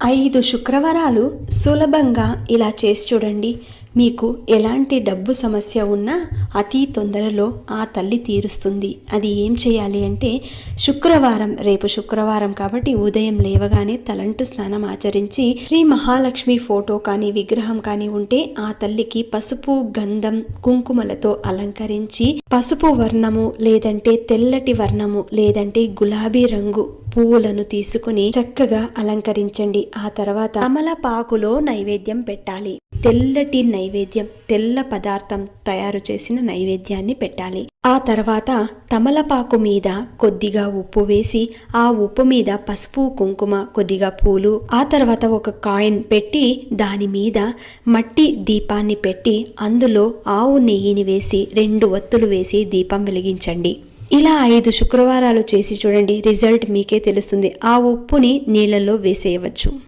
5 శుక్రవారాలు సులభంగా ఇలా చేసి చూడండి. మీకు ఎలాంటి డబ్బు సమస్య ఉన్నా అతి తొందరలో ఆ తల్లి తీరుస్తుంది. అది ఏం చేయాలి అంటే, రేపు శుక్రవారం కాబట్టి ఉదయం లేవగానే తలంటు స్నానం ఆచరించి శ్రీ మహాలక్ష్మి ఫోటో కానీ విగ్రహం కానీ ఉంటే ఆ తల్లికి పసుపు, గంధం, కుంకుమలతో అలంకరించి పసుపు వర్ణము లేదంటే తెల్లటి వర్ణము లేదంటే గులాబీ రంగు పువ్వులను తీసుకుని చక్కగా అలంకరించండి. ఆ తర్వాత తమలపాకులో నైవేద్యం పెట్టాలి. తెల్లటి నైవేద్యం, తెల్ల పదార్థం తయారు చేసిన నైవేద్యాన్ని పెట్టాలి. ఆ తర్వాత తమలపాకు మీద కొద్దిగా ఉప్పు వేసి ఆ ఉప్పు మీద పసుపు, కుంకుమ, కొద్దిగా పూలు, ఆ తర్వాత ఒక కాయిన్ పెట్టి దాని మీద మట్టి దీపాన్ని పెట్టి అందులో ఆవు నెయ్యిని వేసి 2 ఒత్తులు వేసి దీపం వెలిగించండి. ఇలా 5 శుక్రవారాలు చేసి చూడండి. రిజల్ట్ మీకే తెలుస్తుంది. ఆ ఉప్పుని నీళ్ళల్లో వేసేయవచ్చు.